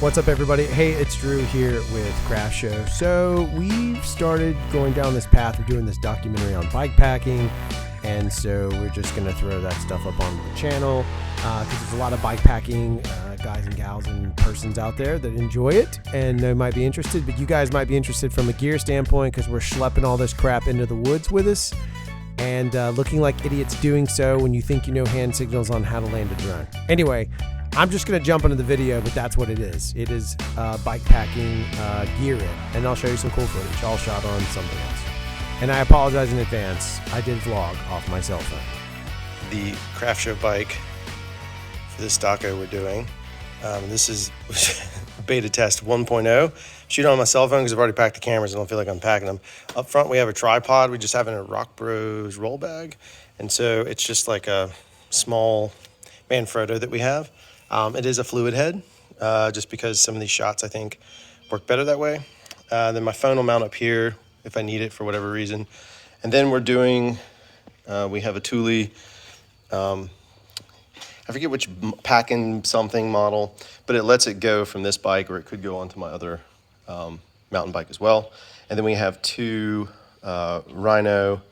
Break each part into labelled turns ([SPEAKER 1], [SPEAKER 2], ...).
[SPEAKER 1] What's up, everybody? Hey, it's Drew here with CRFTSHO. So we've started going down this path of doing this documentary on bikepacking, and so we're just going to throw that stuff up on the channel because there's a lot of bikepacking guys and gals and persons out there that enjoy it, and they might be interested, but you guys might be interested from a gear standpoint because we're schlepping all this crap into the woods with us and looking like idiots doing so when you think you know hand signals on how to land a drone. Anyway, I'm just going to jump into the video, but that's what it is. It is bikepacking gear in, and I'll show you some cool footage, all shot on something else. And I apologize in advance. I did vlog off my cell phone.
[SPEAKER 2] The CRFTSHO bike for this doco we're doing. This is beta test 1.0. Shoot on my cell phone because I've already packed the cameras. I don't feel like unpacking them. Up front, we have a tripod. We just have it in a Rock Bros roll bag. And so it's just like a small Manfrotto that we have. It is a fluid head, just because some of these shots, I think, work better that way. Then my phone will mount up here if I need it for whatever reason. And then we're doing, we have a Thule, I forget which packing something model, but it lets it go from this bike, or it could go onto my other mountain bike as well. And then we have two Rhino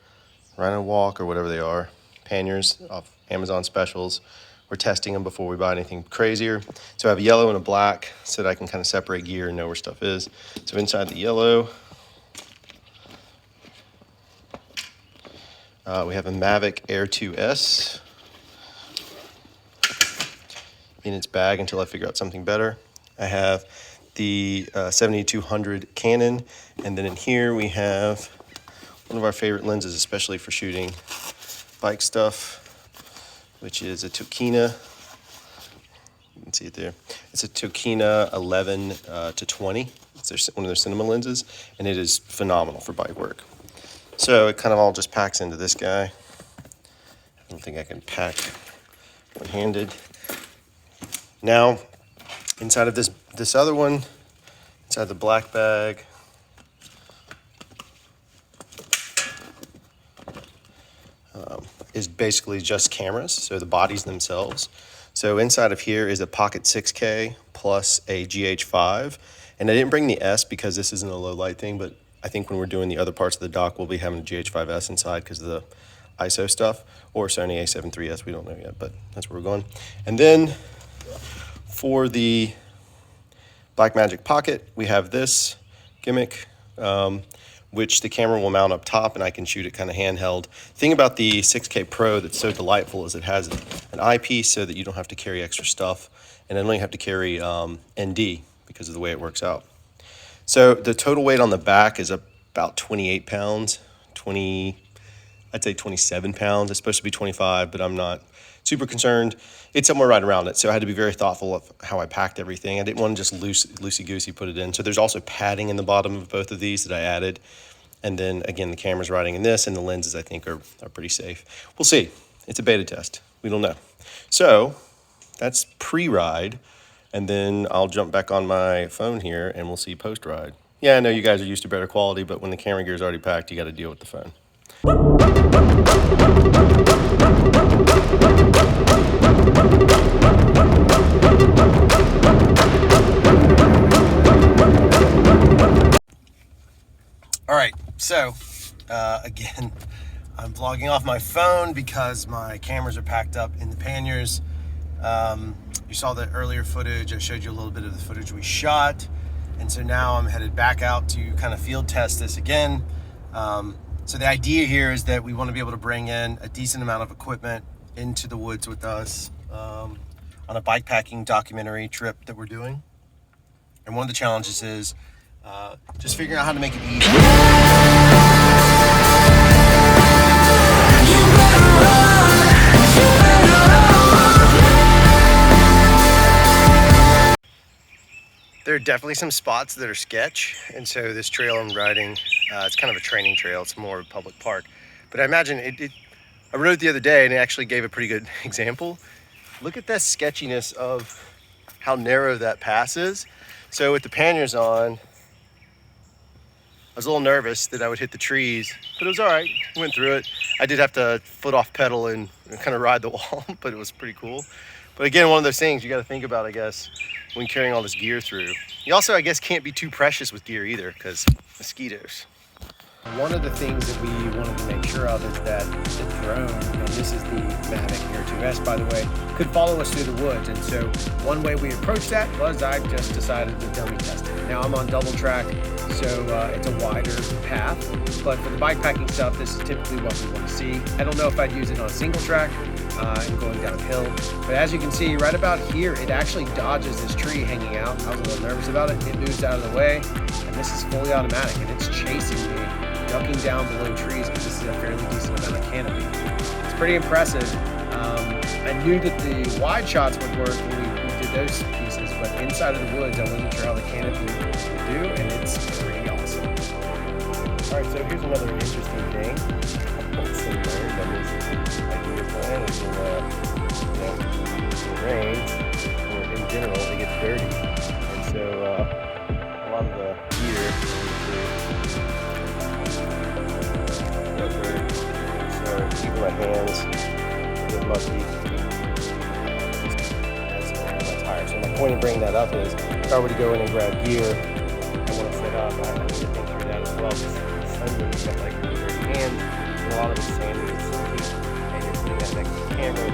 [SPEAKER 2] Walk, or whatever they are, panniers off Amazon specials. We're testing them before we buy anything crazier. So I have a yellow and a black so that I can kind of separate gear and know where stuff is. So inside the yellow, we have a Mavic Air 2S in its bag until I figure out something better. I have the 7200 Canon, and then in here we have one of our favorite lenses, especially for shooting bike stuff, which is a Tokina. You can see it there. It's a Tokina 11 to 20. It's one of their cinema lenses, and it is phenomenal for bike work. So it kind of all just packs into this guy. I don't think I can pack one-handed. Now, inside of this other one, inside the black bag, is basically just cameras, so the bodies themselves. So inside of here is a Pocket 6K plus a gh5, and I didn't bring the S because this isn't a low light thing, but I think when we're doing the other parts of the dock, we'll be having a gh5S inside because of the ISO stuff, or Sony a7 III's, we don't know yet, but that's where we're going. And then for the Blackmagic Pocket, we have this gimmick, which the camera will mount up top and I can shoot it kind of handheld. The thing about the 6K Pro that's so delightful is it has an eyepiece so that you don't have to carry extra stuff, and I only have to carry ND because of the way it works out. So the total weight on the back is about 28 pounds, I'd say 27 pounds. It's supposed to be 25, but I'm not super concerned. It's somewhere right around it, so I had to be very thoughtful of how I packed everything. I didn't want to just loosey-goosey put it in. So there's also padding in the bottom of both of these that I added. And then, again, the camera's riding in this, and the lenses, I think, are pretty safe. We'll see. It's a beta test. We don't know. So that's pre-ride, and then I'll jump back on my phone here, and we'll see post-ride. Yeah, I know you guys are used to better quality, but when the camera gear is already packed, you got to deal with the phone. All right, so again, I'm vlogging off my phone because my cameras are packed up in the panniers. You saw the earlier footage. I showed you a little bit of the footage we shot. And so now I'm headed back out to kind of field test this again. So the idea here is that we want to be able to bring in a decent amount of equipment into the woods with us on a bikepacking documentary trip that we're doing. And one of the challenges is just figuring out how to make it easy. There are definitely some spots that are sketch, and so this trail I'm riding, it's kind of a training trail. It's more of a public park. But I imagine I rode it the other day, and it actually gave a pretty good example. Look at that sketchiness of how narrow that pass is. So with the panniers on, I was a little nervous that I would hit the trees, but it was all right. Went through it. I did have to foot off pedal and kind of ride the wall, but it was pretty cool. But again, one of those things you got to think about, I guess, when carrying all this gear through. You also, I guess, can't be too precious with gear either, because mosquitoes.
[SPEAKER 1] One of the things that we wanted to make sure of is that the drone, and this is the Mavic Air 2S, by the way, could follow us through the woods. And so one way we approached that was I just decided to dummy test it. Now I'm on double track, so it's a wider path. But for the bikepacking stuff, this is typically what we want to see. I don't know if I'd use it on single track and going downhill. But as you can see, right about here, it actually dodges this tree hanging out. I was a little nervous about it. It moves out of the way, and this is fully automatic, and it's chasing me, ducking down below trees, because this is a fairly decent amount of canopy. It's pretty impressive. I knew that the wide shots would work when we did those pieces, but inside of the woods, I wasn't sure how the canopy would do, and it's pretty awesome. All right, so here's another interesting thing. Plan is in the rains, or in general, it gets dirty, and so a lot of the gear got dirty. So keeping my hands a bit mucky. That's higher. So my point in bringing that up is, if I were to go in and grab gear, I want to set up. I need to think through that as well. Because suddenly you've got like really dirty hands, and a lot of it's sandy and silky. That next to the camera.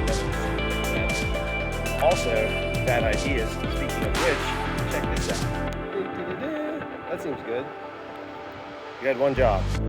[SPEAKER 1] Also, bad ideas. Speaking of which, check this out. That seems good. You had one job.